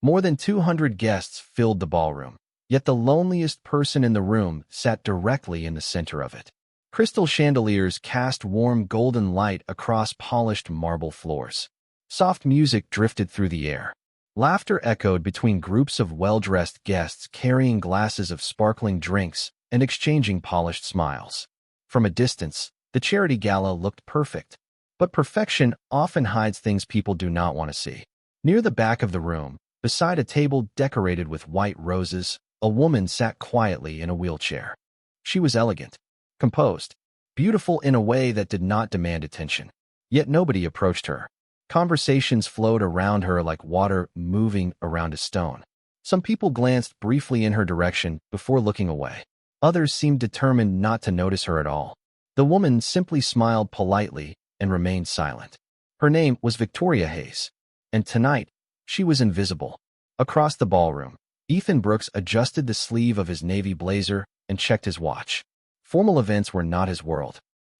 More than 200 guests filled the ballroom, yet the loneliest person in the room sat directly in the center of it. Crystal chandeliers cast warm golden light across polished marble floors. Soft music drifted through the air. Laughter echoed between groups of well-dressed guests carrying glasses of sparkling drinks and exchanging polished smiles. From a distance, the charity gala looked perfect, but perfection often hides things people do not want to see. Near the back of the room, beside a table decorated with white roses, a woman sat quietly in a wheelchair. She was elegant, composed, beautiful in a way that did not demand attention. Yet nobody approached her. Conversations flowed around her like water moving around a stone. Some people glanced briefly in her direction before looking away. Others seemed determined not to notice her at all. The woman simply smiled politely and remained silent. Her name was Victoria Hayes, and tonight, she was invisible. Across the ballroom, Ethan Brooks adjusted the sleeve of his navy blazer and checked his watch. Formal events were not his world.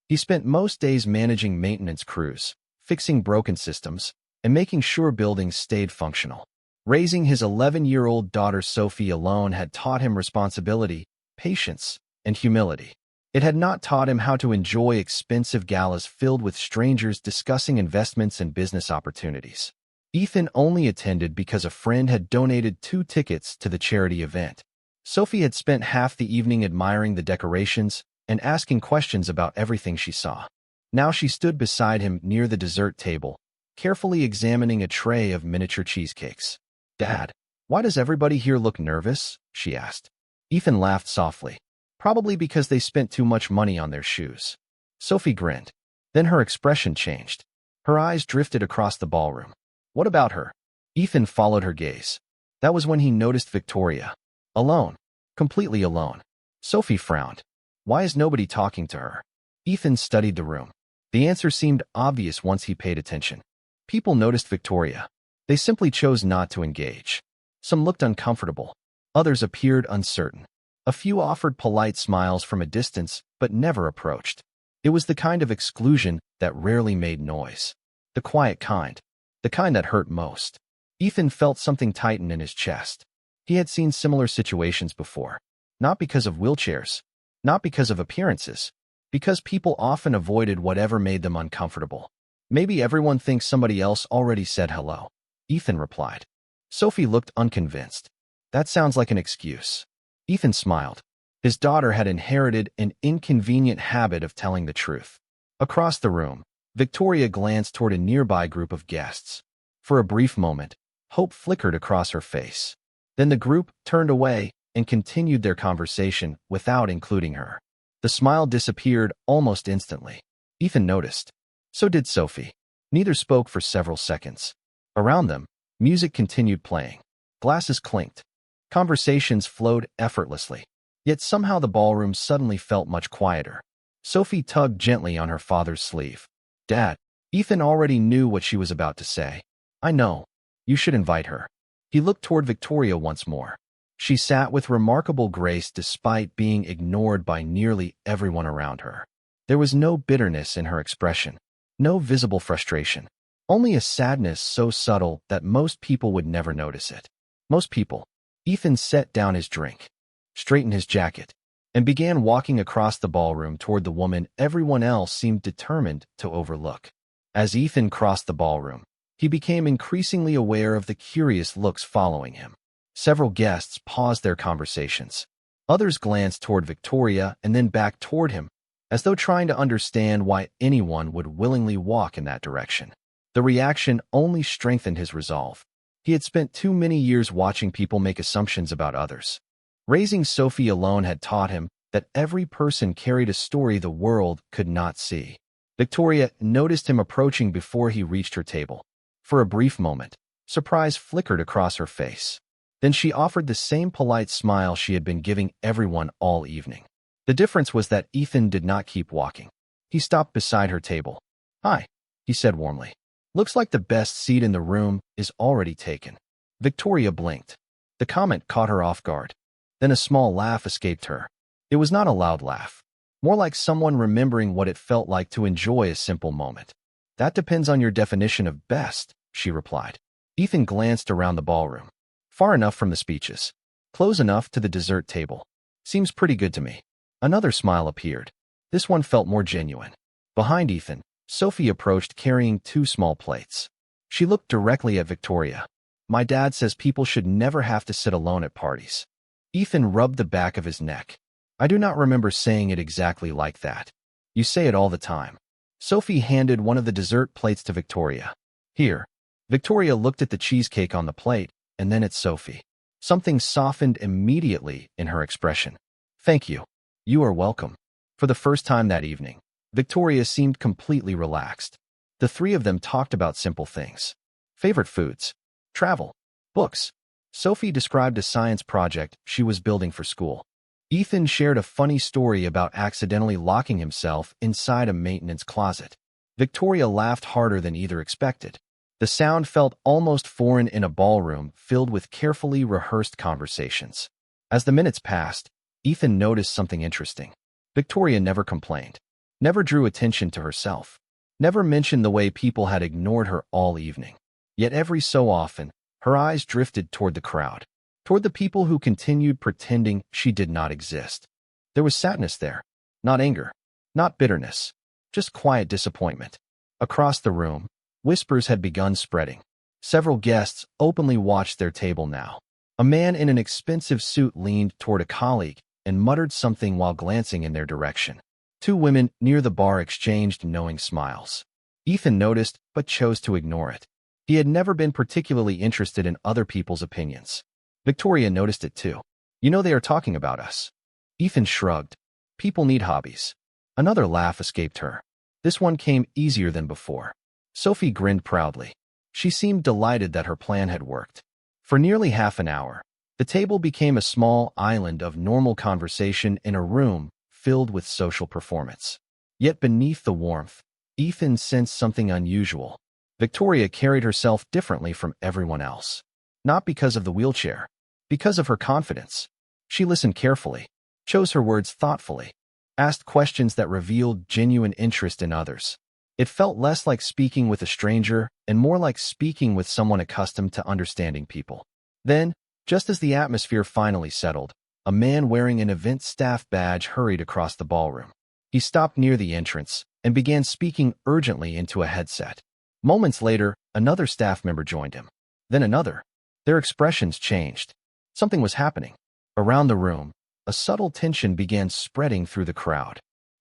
He spent most days managing maintenance crews, fixing broken systems, and making sure buildings stayed functional. Raising his 11-year-old daughter Sophie alone had taught him responsibility, patience, and humility. It had not taught him how to enjoy expensive galas filled with strangers discussing investments and business opportunities. Ethan only attended because a friend had donated 2 tickets to the charity event. Sophie had spent half the evening admiring the decorations and asking questions about everything she saw. Now she stood beside him near the dessert table, carefully examining a tray of miniature cheesecakes. "Dad, why does everybody here look nervous?" she asked. Ethan laughed softly. "Probably because they spent too much money on their shoes." Sophie grinned. Then her expression changed. Her eyes drifted across the ballroom. "What about her?" Ethan followed her gaze. That was when he noticed Victoria. Alone. Completely alone. Sophie frowned. Why is nobody talking to her? Ethan studied the room. The answer seemed obvious once he paid attention. People noticed Victoria. They simply chose not to engage. Some looked uncomfortable. Others appeared uncertain. A few offered polite smiles from a distance, but never approached. It was the kind of exclusion that rarely made noise. The quiet kind. The kind that hurt most. Ethan felt something tighten in his chest. He had seen similar situations before. Not because of wheelchairs. Not because of appearances. Because people often avoided whatever made them uncomfortable. "Maybe everyone thinks somebody else already said hello," Ethan replied. Sophie looked unconvinced. "That sounds like an excuse." Ethan smiled. His daughter had inherited an inconvenient habit of telling the truth. Across the room, Victoria glanced toward a nearby group of guests. For a brief moment, hope flickered across her face. Then the group turned away and continued their conversation without including her. The smile disappeared almost instantly. Ethan noticed. So did Sophie. Neither spoke for several seconds. Around them, music continued playing. Glasses clinked. Conversations flowed effortlessly. Yet somehow the ballroom suddenly felt much quieter. Sophie tugged gently on her father's sleeve. "Dad." Ethan already knew what she was about to say. "I know. You should invite her." He looked toward Victoria once more. She sat with remarkable grace despite being ignored by nearly everyone around her. There was no bitterness in her expression, no visible frustration, only a sadness so subtle that most people would never notice it. Most people. Ethan set down his drink, straightened his jacket, and began walking across the ballroom toward the woman everyone else seemed determined to overlook. As Ethan crossed the ballroom, he became increasingly aware of the curious looks following him. Several guests paused their conversations. Others glanced toward Victoria and then back toward him, as though trying to understand why anyone would willingly walk in that direction. The reaction only strengthened his resolve. He had spent too many years watching people make assumptions about others. Raising Sophie alone had taught him that every person carried a story the world could not see. Victoria noticed him approaching before he reached her table. For a brief moment, surprise flickered across her face. Then she offered the same polite smile she had been giving everyone all evening. The difference was that Ethan did not keep walking. He stopped beside her table. "Hi," he said warmly. "Looks like the best seat in the room is already taken." Victoria blinked. The comment caught her off guard. Then a small laugh escaped her. It was not a loud laugh. More like someone remembering what it felt like to enjoy a simple moment. "That depends on your definition of best," she replied. Ethan glanced around the ballroom. Far enough from the speeches. Close enough to the dessert table. Seems pretty good to me. Another smile appeared. This one felt more genuine. Behind Ethan, Sophie approached carrying 2 small plates. She looked directly at Victoria. My dad says people should never have to sit alone at parties. Ethan rubbed the back of his neck. I do not remember saying it exactly like that. You say it all the time. Sophie handed one of the dessert plates to Victoria. Here. Victoria looked at the cheesecake on the plate, and then at Sophie. Something softened immediately in her expression. Thank you. You are welcome. For the first time that evening, Victoria seemed completely relaxed. The 3 of them talked about simple things. Favorite foods, travel, books. Sophie described a science project she was building for school. Ethan shared a funny story about accidentally locking himself inside a maintenance closet. Victoria laughed harder than either expected. The sound felt almost foreign in a ballroom filled with carefully rehearsed conversations. As the minutes passed, Ethan noticed something interesting. Victoria never complained, never drew attention to herself, never mentioned the way people had ignored her all evening. Yet every so often, her eyes drifted toward the crowd, toward the people who continued pretending she did not exist. There was sadness there, not anger, not bitterness, just quiet disappointment. Across the room, whispers had begun spreading. Several guests openly watched their table now. A man in an expensive suit leaned toward a colleague and muttered something while glancing in their direction. 2 women near the bar exchanged knowing smiles. Ethan noticed but chose to ignore it. He had never been particularly interested in other people's opinions. Victoria noticed it too. You know they are talking about us. Ethan shrugged. People need hobbies. Another laugh escaped her. This one came easier than before. Sophie grinned proudly. She seemed delighted that her plan had worked. For nearly half an hour, the table became a small island of normal conversation in a room filled with social performance. Yet beneath the warmth, Ethan sensed something unusual. Victoria carried herself differently from everyone else. Not because of the wheelchair, because of her confidence. She listened carefully, chose her words thoughtfully, asked questions that revealed genuine interest in others. It felt less like speaking with a stranger and more like speaking with someone accustomed to understanding people. Then, just as the atmosphere finally settled, a man wearing an event staff badge hurried across the ballroom. He stopped near the entrance and began speaking urgently into a headset. Moments later, another staff member joined him. Then another. Their expressions changed. Something was happening. Around the room, a subtle tension began spreading through the crowd.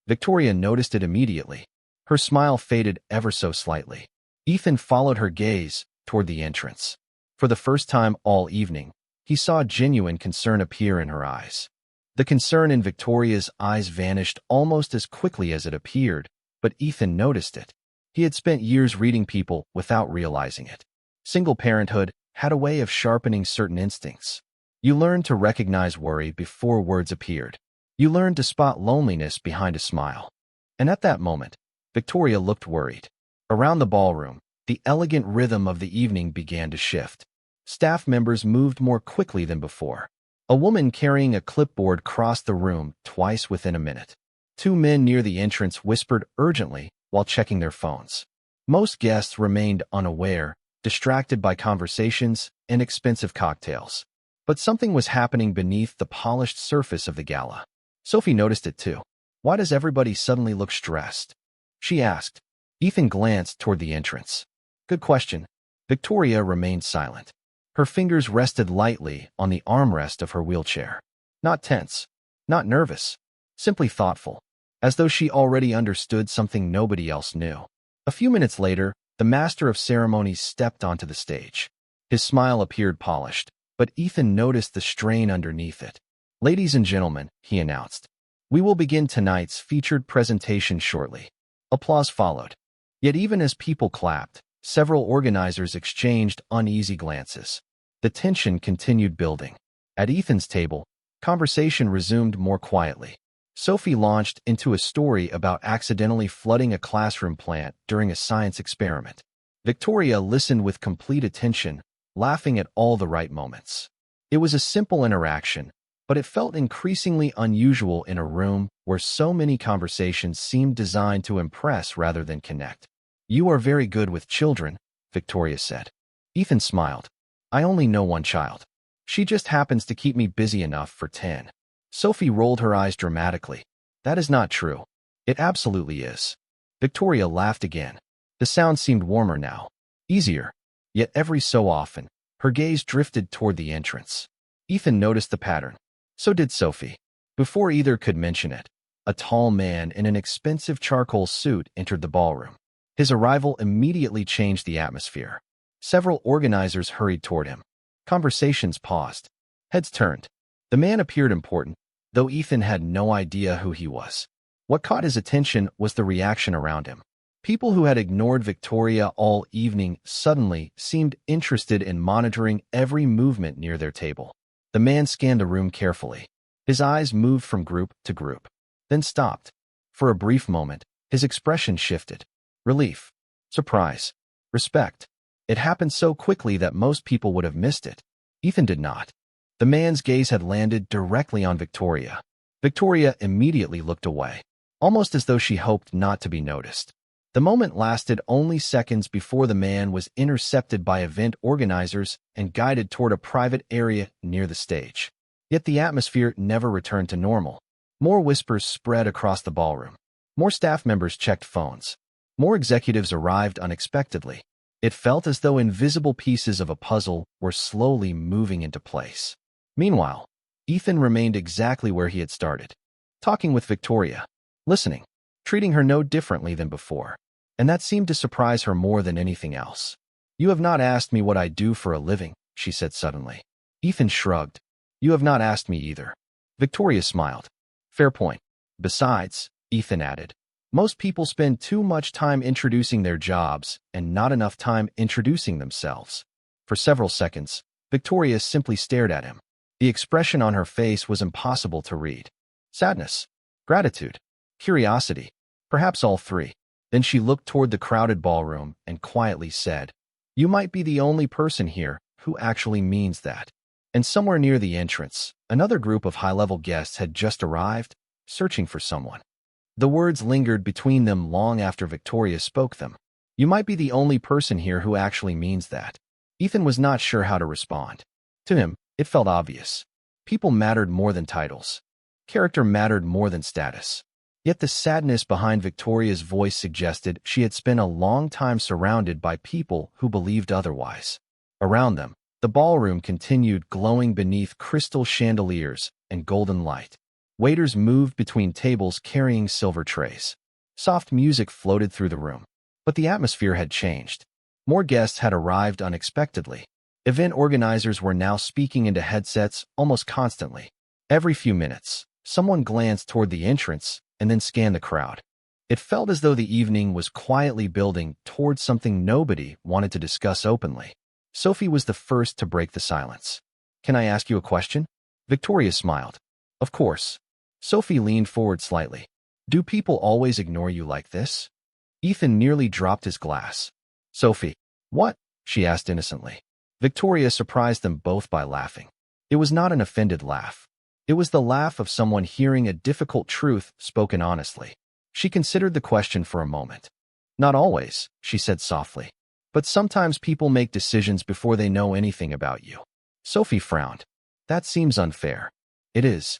Victoria noticed it immediately. Her smile faded ever so slightly. Ethan followed her gaze toward the entrance. For the first time all evening, he saw genuine concern appear in her eyes. The concern in Victoria's eyes vanished almost as quickly as it appeared, but Ethan noticed it. He had spent years reading people without realizing it. Single parenthood had a way of sharpening certain instincts. You learned to recognize worry before words appeared. You learned to spot loneliness behind a smile. And at that moment, Victoria looked worried. Around the ballroom, the elegant rhythm of the evening began to shift. Staff members moved more quickly than before. A woman carrying a clipboard crossed the room twice within a minute. 2 men near the entrance whispered urgently while checking their phones. Most guests remained unaware, distracted by conversations and expensive cocktails. But something was happening beneath the polished surface of the gala. Sophie noticed it too. Why does everybody suddenly look stressed? She asked. Ethan glanced toward the entrance. Good question. Victoria remained silent. Her fingers rested lightly on the armrest of her wheelchair. Not tense, not nervous, simply thoughtful, as though she already understood something nobody else knew. A few minutes later, the master of ceremonies stepped onto the stage. His smile appeared polished, but Ethan noticed the strain underneath it. Ladies and gentlemen, he announced, we will begin tonight's featured presentation shortly. Applause followed. Yet even as people clapped, several organizers exchanged uneasy glances. The tension continued building. At Ethan's table, conversation resumed more quietly. Sophie launched into a story about accidentally flooding a classroom plant during a science experiment. Victoria listened with complete attention, laughing at all the right moments. It was a simple interaction, but it felt increasingly unusual in a room where so many conversations seemed designed to impress rather than connect. You are very good with children, Victoria said. Ethan smiled. I only know one child. She just happens to keep me busy enough for 10. Sophie rolled her eyes dramatically. That is not true. It absolutely is. Victoria laughed again. The sound seemed warmer now. Easier. Yet every so often, her gaze drifted toward the entrance. Ethan noticed the pattern. So did Sophie. Before either could mention it, a tall man in an expensive charcoal suit entered the ballroom. His arrival immediately changed the atmosphere. Several organizers hurried toward him. Conversations paused. Heads turned. The man appeared important, though Ethan had no idea who he was. What caught his attention was the reaction around him. People who had ignored Victoria all evening suddenly seemed interested in monitoring every movement near their table. The man scanned the room carefully. His eyes moved from group to group, then stopped. For a brief moment, his expression shifted. Relief, surprise, respect. It happened so quickly that most people would have missed it. Ethan did not. The man's gaze had landed directly on Victoria. Victoria immediately looked away, almost as though she hoped not to be noticed. The moment lasted only seconds before the man was intercepted by event organizers and guided toward a private area near the stage. Yet the atmosphere never returned to normal. More whispers spread across the ballroom. More staff members checked phones. More executives arrived unexpectedly. It felt as though invisible pieces of a puzzle were slowly moving into place. Meanwhile, Ethan remained exactly where he had started, talking with Victoria, listening, treating her no differently than before. And that seemed to surprise her more than anything else. "You have not asked me what I do for a living," she said suddenly. Ethan shrugged. "You have not asked me either." Victoria smiled. "Fair point. Besides," Ethan added, "most people spend too much time introducing their jobs and not enough time introducing themselves." For several seconds, Victoria simply stared at him. The expression on her face was impossible to read. Sadness, gratitude, curiosity, perhaps all three. Then she looked toward the crowded ballroom and quietly said, "You might be the only person here who actually means that." And somewhere near the entrance, another group of high-level guests had just arrived, searching for someone. The words lingered between them long after Victoria spoke them. "You might be the only person here who actually means that." Ethan was not sure how to respond. To him, it felt obvious. People mattered more than titles. Character mattered more than status. Yet the sadness behind Victoria's voice suggested she had spent a long time surrounded by people who believed otherwise. Around them, the ballroom continued glowing beneath crystal chandeliers and golden light. Waiters moved between tables carrying silver trays. Soft music floated through the room. But the atmosphere had changed. More guests had arrived unexpectedly. Event organizers were now speaking into headsets almost constantly. Every few minutes, someone glanced toward the entrance and then scanned the crowd. It felt as though the evening was quietly building towards something nobody wanted to discuss openly. Sophie was the first to break the silence. "Can I ask you a question?" Victoria smiled. "Of course." Sophie leaned forward slightly. "Do people always ignore you like this?" Ethan nearly dropped his glass. "Sophie, what?" she asked innocently. Victoria surprised them both by laughing. It was not an offended laugh. It was the laugh of someone hearing a difficult truth spoken honestly. She considered the question for a moment. "Not always," she said softly. "But sometimes people make decisions before they know anything about you." Sophie frowned. "That seems unfair." "It is."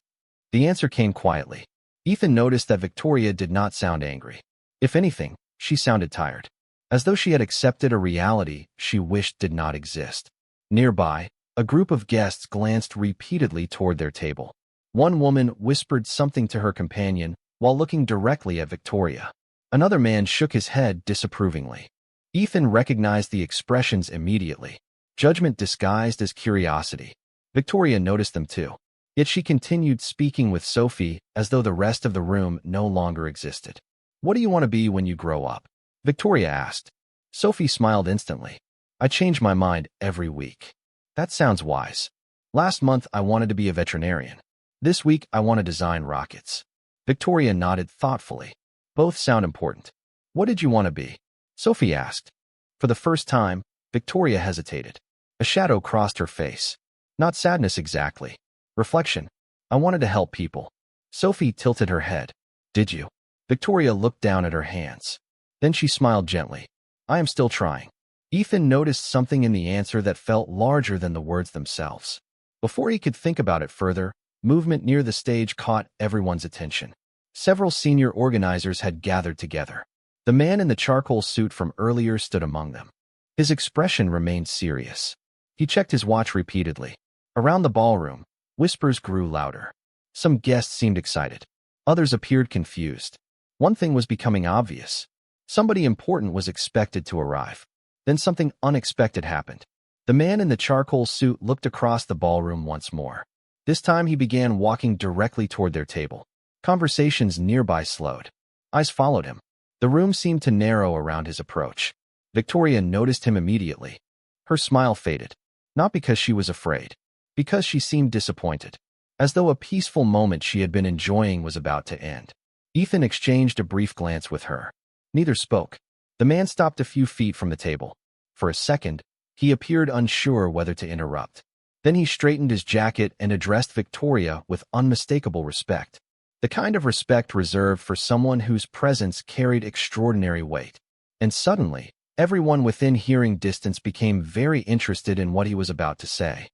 The answer came quietly. Ethan noticed that Victoria did not sound angry. If anything, she sounded tired, as though she had accepted a reality she wished did not exist. Nearby, a group of guests glanced repeatedly toward their table. One woman whispered something to her companion while looking directly at Victoria. Another man shook his head disapprovingly. Ethan recognized the expressions immediately. Judgment disguised as curiosity. Victoria noticed them too. Yet she continued speaking with Sophie as though the rest of the room no longer existed. "What do you want to be when you grow up?" Victoria asked. Sophie smiled instantly. "I change my mind every week." "That sounds wise." "Last month I wanted to be a veterinarian. This week I want to design rockets." Victoria nodded thoughtfully. "Both sound important." "What did you want to be?" Sophie asked. For the first time, Victoria hesitated. A shadow crossed her face. Not sadness exactly. Reflection. "I wanted to help people." Sophie tilted her head. "Did you?" Victoria looked down at her hands. Then she smiled gently. "I am still trying." Ethan noticed something in the answer that felt larger than the words themselves. Before he could think about it further, movement near the stage caught everyone's attention. Several senior organizers had gathered together. The man in the charcoal suit from earlier stood among them. His expression remained serious. He checked his watch repeatedly. Around the ballroom, whispers grew louder. Some guests seemed excited. Others appeared confused. One thing was becoming obvious. Somebody important was expected to arrive. Then something unexpected happened. The man in the charcoal suit looked across the ballroom once more. This time he began walking directly toward their table. Conversations nearby slowed. Eyes followed him. The room seemed to narrow around his approach. Victoria noticed him immediately. Her smile faded. Not because she was afraid. Because she seemed disappointed. As though a peaceful moment she had been enjoying was about to end. Ethan exchanged a brief glance with her. Neither spoke. The man stopped a few feet from the table. For a second, he appeared unsure whether to interrupt. Then he straightened his jacket and addressed Victoria with unmistakable respect. The kind of respect reserved for someone whose presence carried extraordinary weight. And suddenly, everyone within hearing distance became very interested in what he was about to say.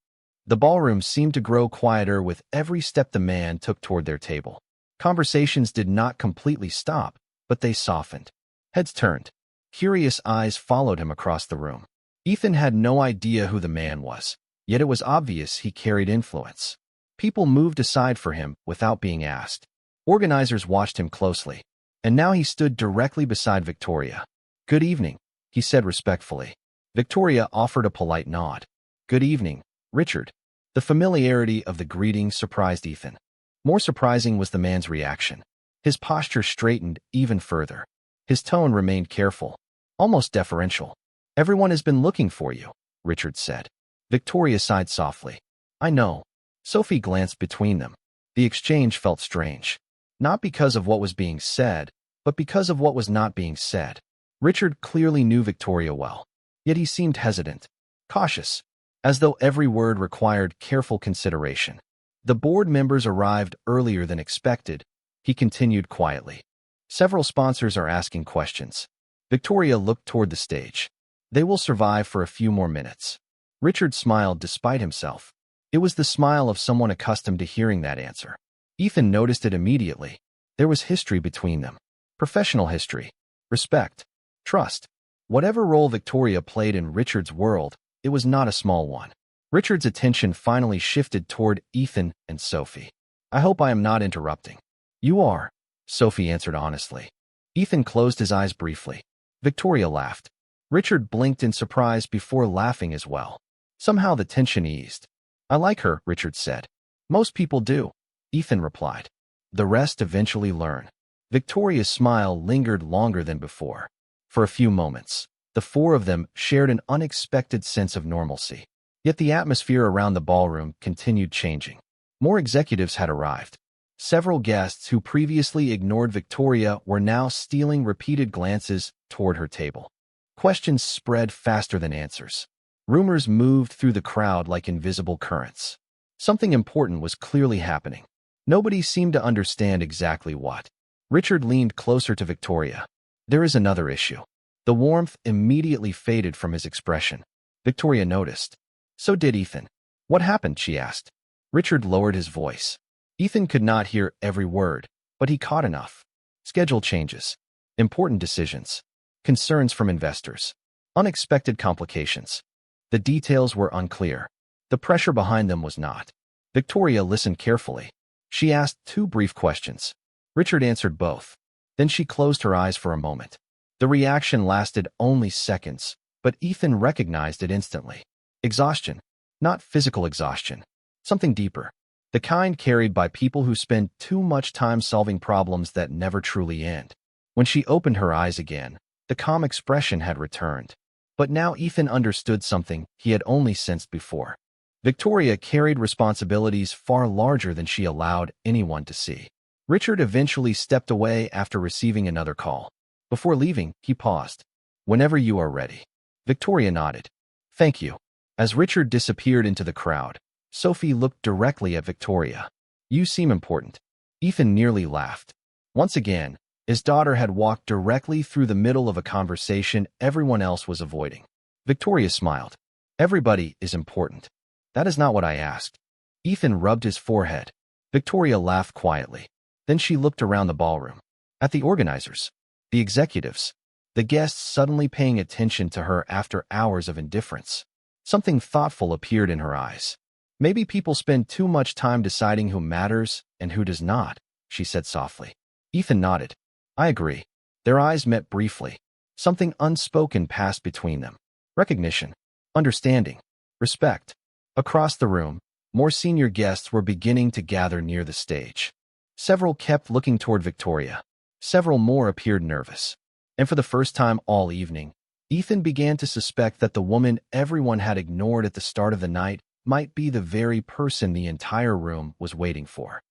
The ballroom seemed to grow quieter with every step the man took toward their table. Conversations did not completely stop, but they softened. Heads turned. Curious eyes followed him across the room. Ethan had no idea who the man was, yet it was obvious he carried influence. People moved aside for him without being asked. Organizers watched him closely, and now he stood directly beside Victoria. "Good evening," he said respectfully. Victoria offered a polite nod. "Good evening, Richard." The familiarity of the greeting surprised Ethan. More surprising was the man's reaction. His posture straightened even further. His tone remained careful, almost deferential. "Everyone has been looking for you," Richard said. Victoria sighed softly. "I know." Sophie glanced between them. The exchange felt strange. Not because of what was being said, but because of what was not being said. Richard clearly knew Victoria well, yet he seemed hesitant, cautious, as though every word required careful consideration. The board members arrived earlier than expected, he continued quietly. Several sponsors are asking questions. Victoria looked toward the stage. They will survive for a few more minutes. Richard smiled despite himself. It was the smile of someone accustomed to hearing that answer. Ethan noticed it immediately. There was history between them. Professional history. Respect. Trust. Whatever role Victoria played in Richard's world, it was not a small one. Richard's attention finally shifted toward Ethan and Sophie. "I hope I am not interrupting." "You are," Sophie answered honestly. Ethan closed his eyes briefly. Victoria laughed. Richard blinked in surprise before laughing as well. Somehow the tension eased. "I like her," Richard said. "Most people do," Ethan replied. "The rest eventually learn." Victoria's smile lingered longer than before. For a few moments, the four of them shared an unexpected sense of normalcy. Yet the atmosphere around the ballroom continued changing. More executives had arrived. Several guests who previously ignored Victoria were now stealing repeated glances toward her table. Questions spread faster than answers. Rumors moved through the crowd like invisible currents. Something important was clearly happening. Nobody seemed to understand exactly what. Richard leaned closer to Victoria. "There is another issue." The warmth immediately faded from his expression. Victoria noticed. So did Ethan. "What happened?" she asked. Richard lowered his voice. Ethan could not hear every word, but he caught enough. Schedule changes. Important decisions. Concerns from investors. Unexpected complications. The details were unclear. The pressure behind them was not. Victoria listened carefully. She asked two brief questions. Richard answered both. Then she closed her eyes for a moment. The reaction lasted only seconds, but Ethan recognized it instantly. Exhaustion. Not physical exhaustion. Something deeper. The kind carried by people who spend too much time solving problems that never truly end. When she opened her eyes again, the calm expression had returned. But now Ethan understood something he had only sensed before. Victoria carried responsibilities far larger than she allowed anyone to see. Richard eventually stepped away after receiving another call. Before leaving, he paused. "Whenever you are ready." Victoria nodded. "Thank you." As Richard disappeared into the crowd, Sophie looked directly at Victoria. "You seem important." Ethan nearly laughed. Once again, his daughter had walked directly through the middle of a conversation everyone else was avoiding. Victoria smiled. "Everybody is important." "That is not what I asked." Ethan rubbed his forehead. Victoria laughed quietly. Then she looked around the ballroom. At the organizers, the executives, the guests suddenly paying attention to her after hours of indifference. Something thoughtful appeared in her eyes. Maybe people spend too much time deciding who matters and who does not, she said softly. Ethan nodded. I agree. Their eyes met briefly. Something unspoken passed between them. Recognition, understanding, respect. Across the room, more senior guests were beginning to gather near the stage. Several kept looking toward Victoria. Several more appeared nervous. And for the first time all evening, Ethan began to suspect that the woman everyone had ignored at the start of the night might be the very person the entire room was waiting for.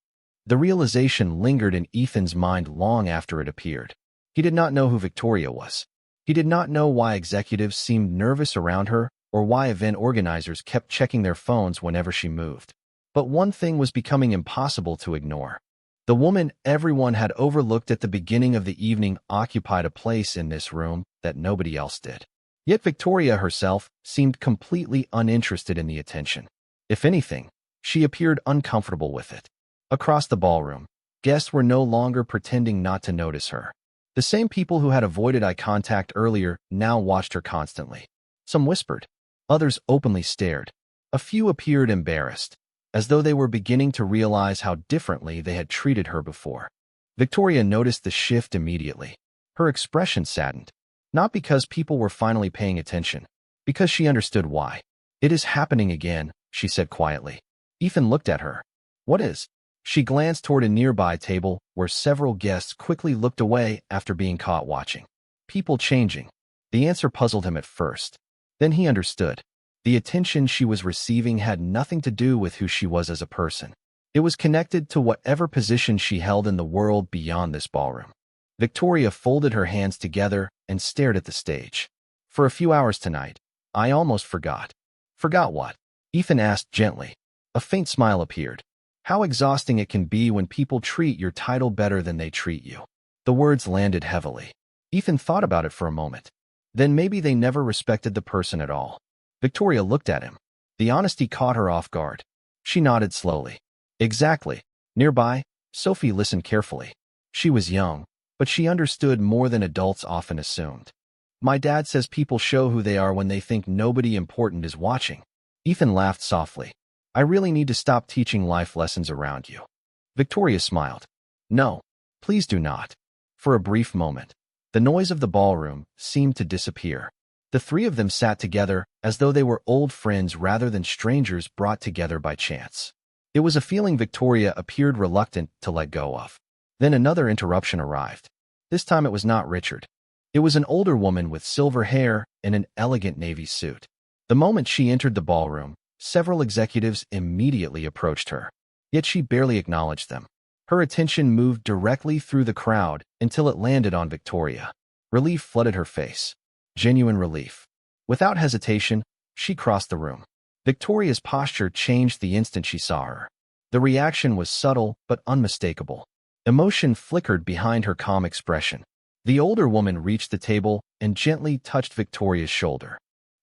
The realization lingered in Ethan's mind long after it appeared. He did not know who Victoria was. He did not know why executives seemed nervous around her or why event organizers kept checking their phones whenever she moved. But one thing was becoming impossible to ignore. The woman everyone had overlooked at the beginning of the evening occupied a place in this room that nobody else did. Yet Victoria herself seemed completely uninterested in the attention. If anything, she appeared uncomfortable with it. Across the ballroom, guests were no longer pretending not to notice her. The same people who had avoided eye contact earlier now watched her constantly. Some whispered. Others openly stared. A few appeared embarrassed, as though they were beginning to realize how differently they had treated her before. Victoria noticed the shift immediately. Her expression saddened, not because people were finally paying attention, because she understood why. It is happening again, she said quietly. Ethan looked at her. What is? She glanced toward a nearby table where several guests quickly looked away after being caught watching. People changing. The answer puzzled him at first. Then he understood. The attention she was receiving had nothing to do with who she was as a person. It was connected to whatever position she held in the world beyond this ballroom. Victoria folded her hands together and stared at the stage. For a few hours tonight, I almost forgot. Forgot what? Ethan asked gently. A faint smile appeared. How exhausting it can be when people treat your title better than they treat you. The words landed heavily. Ethan thought about it for a moment. Then maybe they never respected the person at all. Victoria looked at him. The honesty caught her off guard. She nodded slowly. Exactly. Nearby, Sophie listened carefully. She was young, but she understood more than adults often assumed. My dad says people show who they are when they think nobody important is watching. Ethan laughed softly. I really need to stop teaching life lessons around you. Victoria smiled. No, please do not. For a brief moment, the noise of the ballroom seemed to disappear. The three of them sat together as though they were old friends rather than strangers brought together by chance. It was a feeling Victoria appeared reluctant to let go of. Then another interruption arrived. This time it was not Richard. It was an older woman with silver hair and an elegant navy suit. The moment she entered the ballroom, several executives immediately approached her. Yet she barely acknowledged them. Her attention moved directly through the crowd until it landed on Victoria. Relief flooded her face. Genuine relief. Without hesitation, she crossed the room. Victoria's posture changed the instant she saw her. The reaction was subtle but unmistakable. Emotion flickered behind her calm expression. The older woman reached the table and gently touched Victoria's shoulder.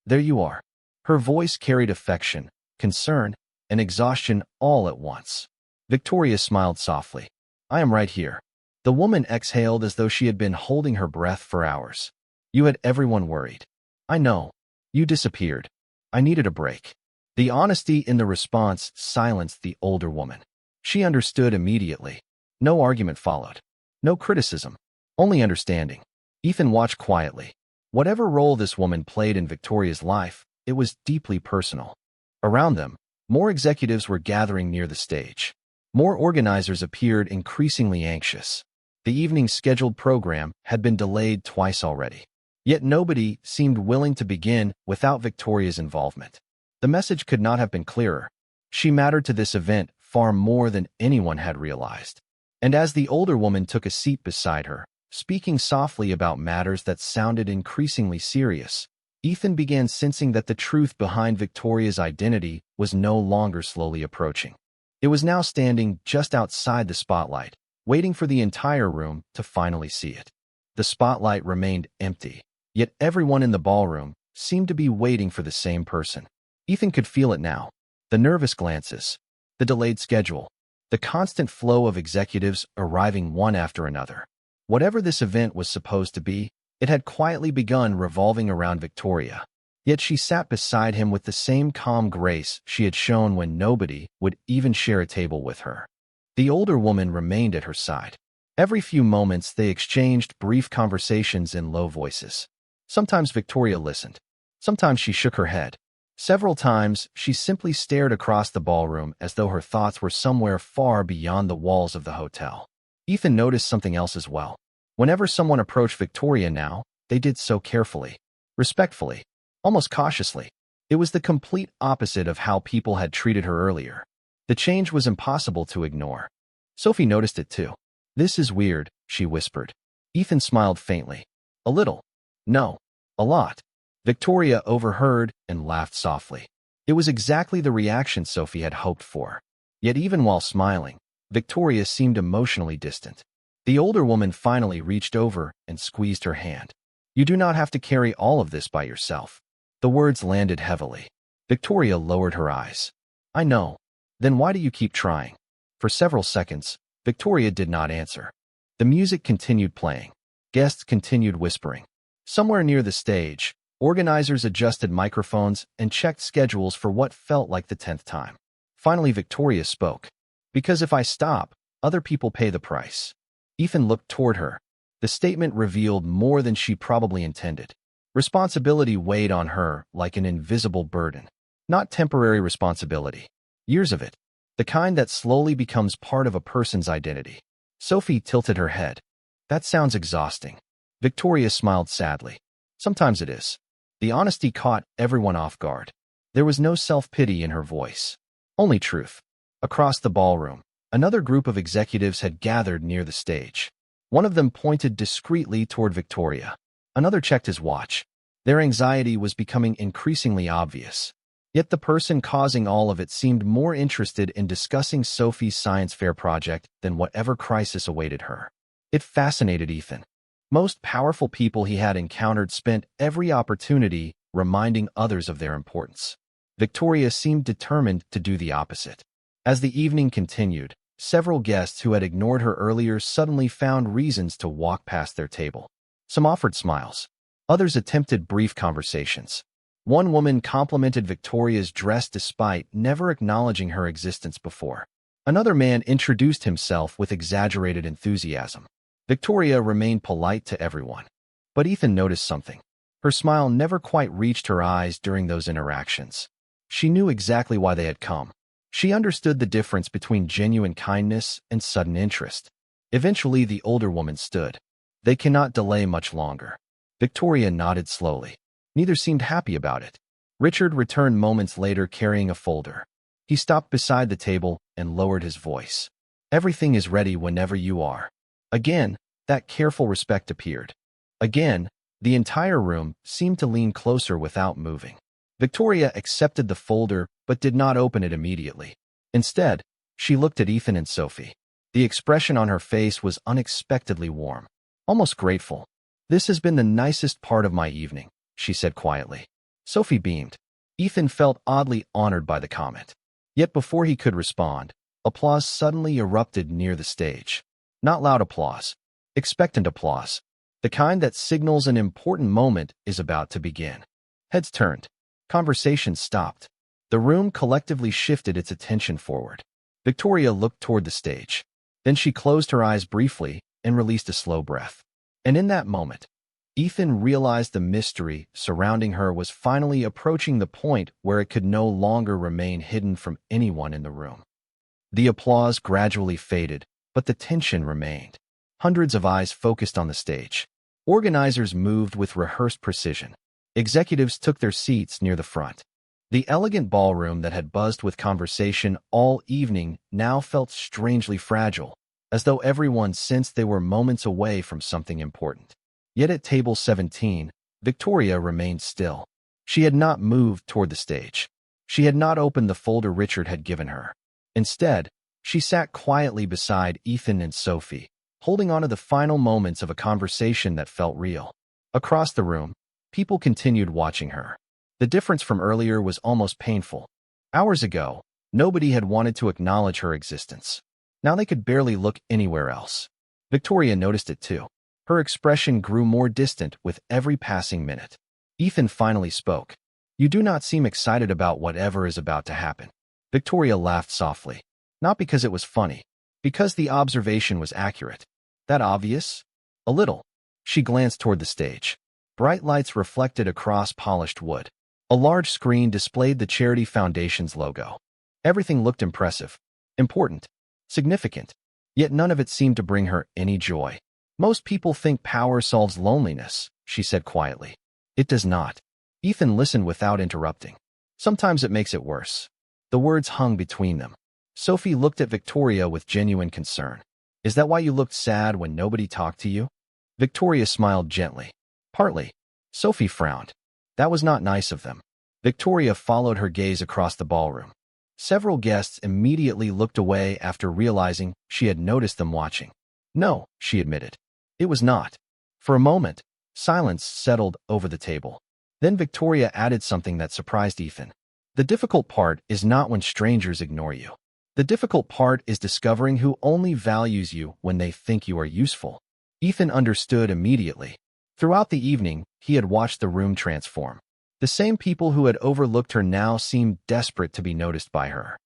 There you are. Her voice carried affection, concern, and exhaustion all at once. Victoria smiled softly. I am right here. The woman exhaled as though she had been holding her breath for hours. You had everyone worried. I know. You disappeared. I needed a break. The honesty in the response silenced the older woman. She understood immediately. No argument followed. No criticism. Only understanding. Ethan watched quietly. Whatever role this woman played in Victoria's life, it was deeply personal. Around them, more executives were gathering near the stage. More organizers appeared increasingly anxious. The evening's scheduled program had been delayed twice already. Yet nobody seemed willing to begin without Victoria's involvement. The message could not have been clearer. She mattered to this event far more than anyone had realized. And as the older woman took a seat beside her, speaking softly about matters that sounded increasingly serious, Ethan began sensing that the truth behind Victoria's identity was no longer slowly approaching. It was now standing just outside the spotlight, waiting for the entire room to finally see it. The spotlight remained empty, yet everyone in the ballroom seemed to be waiting for the same person. Ethan could feel it now. The nervous glances, The delayed schedule. The constant flow of executives arriving one after another. Whatever this event was supposed to be, it had quietly begun revolving around Victoria. Yet she sat beside him with the same calm grace she had shown when nobody would even share a table with her. The older woman remained at her side. Every few moments they exchanged brief conversations in low voices. Sometimes Victoria listened. Sometimes she shook her head. Several times she simply stared across the ballroom as though her thoughts were somewhere far beyond the walls of the hotel. Ethan noticed something else as well. Whenever someone approached Victoria now, they did so carefully, respectfully, almost cautiously. It was the complete opposite of how people had treated her earlier. The change was impossible to ignore. Sophie noticed it too. "This is weird," she whispered. Ethan smiled faintly. "A little. No, a lot." Victoria overheard and laughed softly. It was exactly the reaction Sophie had hoped for. Yet even while smiling, Victoria seemed emotionally distant. The older woman finally reached over and squeezed her hand. "You do not have to carry all of this by yourself." The words landed heavily. Victoria lowered her eyes. "I know. Then why do you keep trying?" For several seconds, Victoria did not answer. The music continued playing. Guests continued whispering. Somewhere near the stage, organizers adjusted microphones and checked schedules for what felt like the 10th time. Finally, Victoria spoke. "Because if I stop, other people pay the price." Ethan looked toward her. The statement revealed more than she probably intended. Responsibility weighed on her like an invisible burden. Not temporary responsibility. Years of it. The kind that slowly becomes part of a person's identity. Sophie tilted her head. "That sounds exhausting." Victoria smiled sadly. "Sometimes it is." The honesty caught everyone off guard. There was no self-pity in her voice. Only truth. Across the ballroom, another group of executives had gathered near the stage. One of them pointed discreetly toward Victoria. Another checked his watch. Their anxiety was becoming increasingly obvious. Yet the person causing all of it seemed more interested in discussing Sophie's science fair project than whatever crisis awaited her. It fascinated Ethan. Most powerful people he had encountered spent every opportunity reminding others of their importance. Victoria seemed determined to do the opposite. As the evening continued, several guests who had ignored her earlier suddenly found reasons to walk past their table. Some offered smiles. Others attempted brief conversations. One woman complimented Victoria's dress despite never acknowledging her existence before. Another man introduced himself with exaggerated enthusiasm. Victoria remained polite to everyone. But Ethan noticed something. Her smile never quite reached her eyes during those interactions. She knew exactly why they had come. She understood the difference between genuine kindness and sudden interest. Eventually, the older woman stood. "They cannot delay much longer." Victoria nodded slowly. Neither seemed happy about it. Richard returned moments later carrying a folder. He stopped beside the table and lowered his voice. "Everything is ready whenever you are." Again, that careful respect appeared. Again, the entire room seemed to lean closer without moving. Victoria accepted the folder but did not open it immediately. Instead, she looked at Ethan and Sophie. The expression on her face was unexpectedly warm, almost grateful. "This has been the nicest part of my evening," she said quietly. Sophie beamed. Ethan felt oddly honored by the comment. Yet before he could respond, applause suddenly erupted near the stage. Not loud applause. Expectant applause. The kind that signals an important moment is about to begin. Heads turned. Conversation stopped. The room collectively shifted its attention forward. Victoria looked toward the stage. Then she closed her eyes briefly and released a slow breath. And in that moment, Ethan realized the mystery surrounding her was finally approaching the point where it could no longer remain hidden from anyone in the room. The applause gradually faded, but the tension remained. Hundreds of eyes focused on the stage. Organizers moved with rehearsed precision. Executives took their seats near the front. The elegant ballroom that had buzzed with conversation all evening now felt strangely fragile, as though everyone sensed they were moments away from something important. Yet at table 17, Victoria remained still. She had not moved toward the stage. She had not opened the folder Richard had given her. Instead, she sat quietly beside Ethan and Sophie, holding on to the final moments of a conversation that felt real. Across the room, people continued watching her. The difference from earlier was almost painful. Hours ago, Nobody had wanted to acknowledge her existence. Now they could barely look anywhere else. Victoria noticed it too. Her expression grew more distant with every passing minute. Ethan finally spoke. "You do not seem excited about whatever is about to happen." Victoria laughed softly. Not because it was funny, because the observation was accurate. "That obvious?" "A little." She glanced toward the stage. Bright lights reflected across polished wood. A large screen displayed the Charity Foundation's logo. Everything looked impressive, important, significant, yet none of it seemed to bring her any joy. "Most people think power solves loneliness," she said quietly. "It does not." Ethan listened without interrupting. "Sometimes it makes it worse." The words hung between them. Sophie looked at Victoria with genuine concern. "Is that why you looked sad when nobody talked to you?" Victoria smiled gently. "Partly." Sophie frowned. That was not nice of them. Victoria followed her gaze across the ballroom. Several guests immediately looked away after realizing she had noticed them watching. "No," she admitted. "It was not." For a moment, silence settled over the table. Then Victoria added something that surprised Ethan. "The difficult part is not when strangers ignore you. The difficult part is discovering who only values you when they think you are useful." Ethan understood immediately. Throughout the evening, he had watched the room transform. The same people who had overlooked her now seemed desperate to be noticed by her.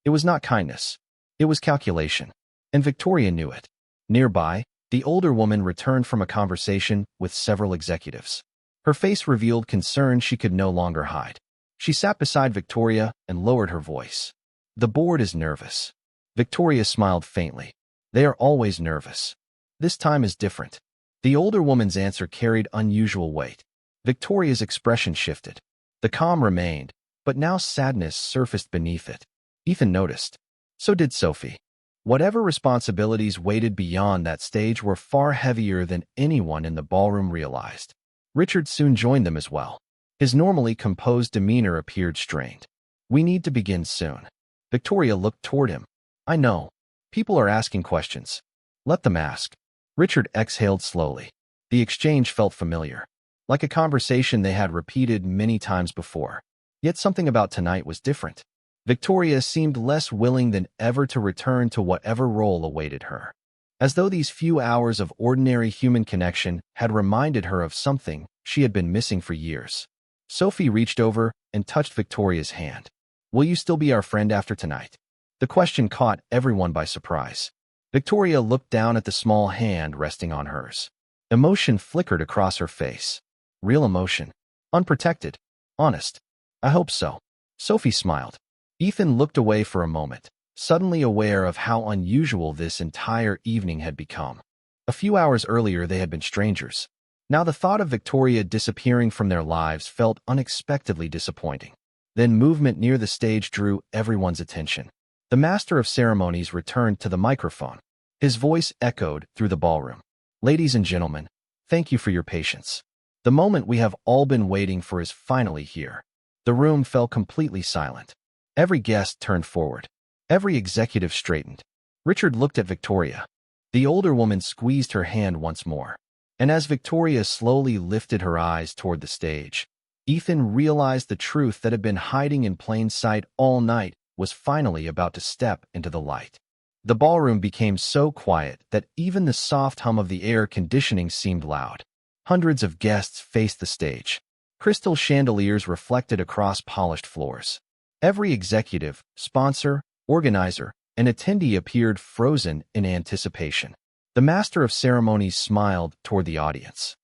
It was not kindness. It was calculation. And Victoria knew it. Nearby, the older woman returned from a conversation with several executives. Her face revealed concern she could no longer hide. She sat beside Victoria and lowered her voice. "The board is nervous." Victoria smiled faintly. "They are always nervous. This time is different." The older woman's answer carried unusual weight. Victoria's expression shifted. The calm remained, but now sadness surfaced beneath it. Ethan noticed. So did Sophie. Whatever responsibilities waited beyond that stage were far heavier than anyone in the ballroom realized. Richard soon joined them as well. His normally composed demeanor appeared strained. "We need to begin soon." Victoria looked toward him. "I know. People are asking questions. Let them ask." Richard exhaled slowly. The exchange felt familiar, like a conversation they had repeated many times before. Yet something about tonight was different. Victoria seemed less willing than ever to return to whatever role awaited her. As though these few hours of ordinary human connection had reminded her of something she had been missing for years. Sophie reached over and touched Victoria's hand. "Will you still be our friend after tonight?" The question caught everyone by surprise. Victoria looked down at the small hand resting on hers. Emotion flickered across her face. Real emotion. Unprotected. Honest. "I hope so." Sophie smiled. Ethan looked away for a moment, suddenly aware of how unusual this entire evening had become. A few hours earlier they had been strangers. Now the thought of Victoria disappearing from their lives felt unexpectedly disappointing. Then movement near the stage drew everyone's attention. The master of ceremonies returned to the microphone. His voice echoed through the ballroom. "Ladies and gentlemen, thank you for your patience. The moment we have all been waiting for is finally here." The room fell completely silent. Every guest turned forward. Every executive straightened. Richard looked at Victoria. The older woman squeezed her hand once more. And as Victoria slowly lifted her eyes toward the stage, Ethan realized the truth that had been hiding in plain sight all night was finally about to step into the light. The ballroom became so quiet that even the soft hum of the air conditioning seemed loud. Hundreds of guests faced the stage. Crystal chandeliers reflected across polished floors. Every executive, sponsor, organizer, and attendee appeared frozen in anticipation. The master of ceremonies smiled toward the audience.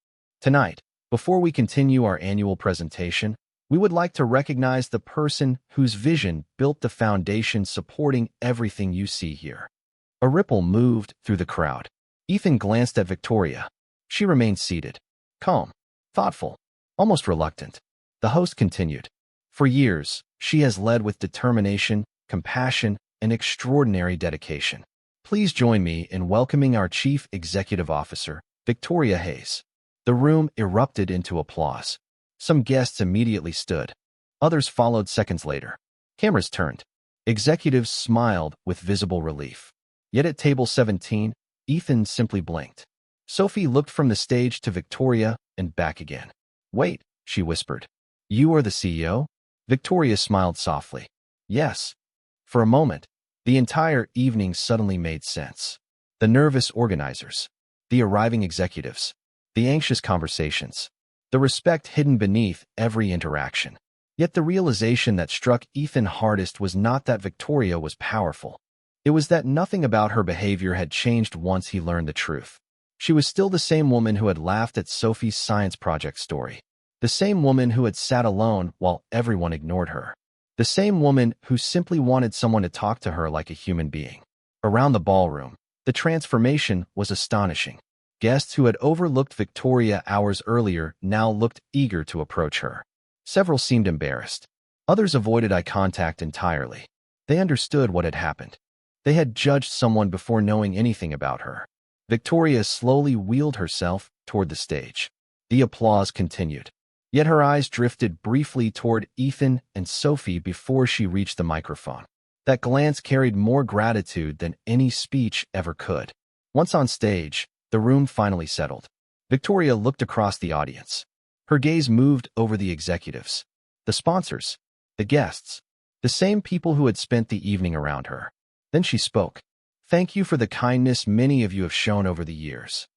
"Tonight, before we continue our annual presentation, we would like to recognize the person whose vision built the foundation supporting everything you see here." A ripple moved through the crowd. Ethan glanced at Victoria. She remained seated, calm, thoughtful, almost reluctant. The host continued. "For years, she has led with determination, compassion, and extraordinary dedication. Please join me in welcoming our Chief Executive Officer, Victoria Hayes." The room erupted into applause. Some guests immediately stood. Others followed seconds later. Cameras turned. Executives smiled with visible relief. Yet at table 17, Ethan simply blinked. Sophie looked from the stage to Victoria and back again. "Wait," she whispered. "You are the CEO?" Victoria smiled softly. "Yes." For a moment, the entire evening suddenly made sense. The nervous organizers, the arriving executives, the anxious conversations, the respect hidden beneath every interaction. Yet the realization that struck Ethan hardest was not that Victoria was powerful. It was that nothing about her behavior had changed once he learned the truth. She was still the same woman who had laughed at Sophie's science project story. The same woman who had sat alone while everyone ignored her. The same woman who simply wanted someone to talk to her like a human being. Around the ballroom, the transformation was astonishing. Guests who had overlooked Victoria hours earlier now looked eager to approach her. Several seemed embarrassed. Others avoided eye contact entirely. They understood what had happened. They had judged someone before knowing anything about her. Victoria slowly wheeled herself toward the stage. The applause continued. Yet her eyes drifted briefly toward Ethan and Sophie before she reached the microphone. That glance carried more gratitude than any speech ever could. Once on stage, the room finally settled. Victoria looked across the audience. Her gaze moved over the executives, the sponsors, the guests, the same people who had spent the evening around her. Then she spoke. "Thank you for the kindness many of you have shown over the years."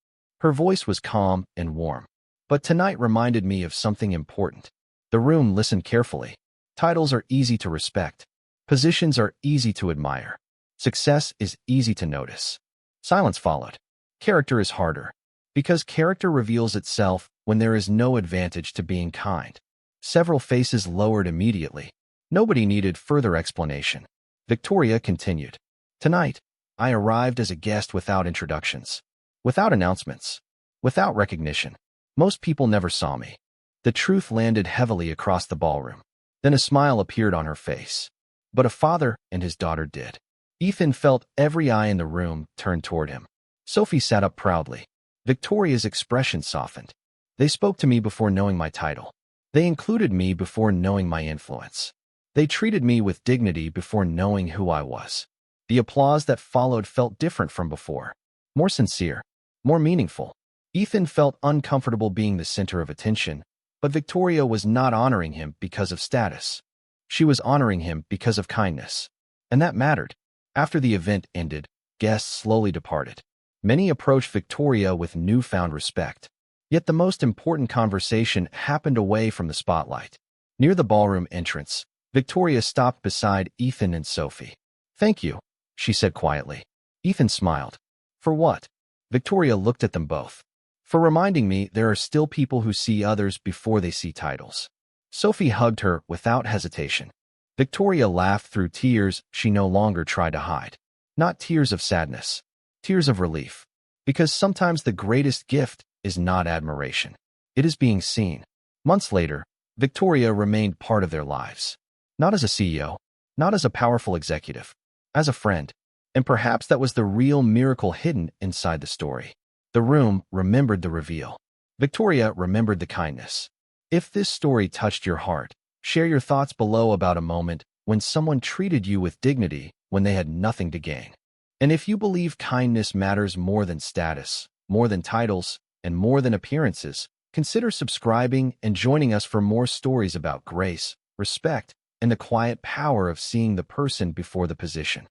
Her voice was calm and warm. But tonight reminded me of something important. The room listened carefully. Titles are easy to respect. Positions are easy to admire. Success is easy to notice. Silence followed. Character is harder, because character reveals itself when there is no advantage to being kind. Several faces lowered immediately. Nobody needed further explanation. Victoria continued. "Tonight, I arrived as a guest without introductions, without announcements, without recognition. Most people never saw me." The truth landed heavily across the ballroom. Then a smile appeared on her face. But a father and his daughter did. Ethan felt every eye in the room turn toward him. Sophie sat up proudly. Victoria's expression softened. "They spoke to me before knowing my title. They included me before knowing my influence. They treated me with dignity before knowing who I was." The applause that followed felt different from before. More sincere, more meaningful. Ethan felt uncomfortable being the center of attention, but Victoria was not honoring him because of status. She was honoring him because of kindness. And that mattered. After the event ended, guests slowly departed. Many approached Victoria with newfound respect. Yet the most important conversation happened away from the spotlight. Near the ballroom entrance, Victoria stopped beside Ethan and Sophie. "Thank you," she said quietly. Ethan smiled. "For what?" Victoria looked at them both. "For reminding me there are still people who see others before they see titles." Sophie hugged her without hesitation. Victoria laughed through tears she no longer tried to hide. Not tears of sadness, tears of relief. Because sometimes the greatest gift is not admiration. It is being seen. Months later, Victoria remained part of their lives. Not as a CEO, not as a powerful executive, as a friend. And perhaps that was the real miracle hidden inside the story. The room remembered the reveal. Victoria remembered the kindness. If this story touched your heart, share your thoughts below about a moment when someone treated you with dignity when they had nothing to gain. And if you believe kindness matters more than status, more than titles, and more than appearances, consider subscribing and joining us for more stories about grace, respect, and the quiet power of seeing the person before the position.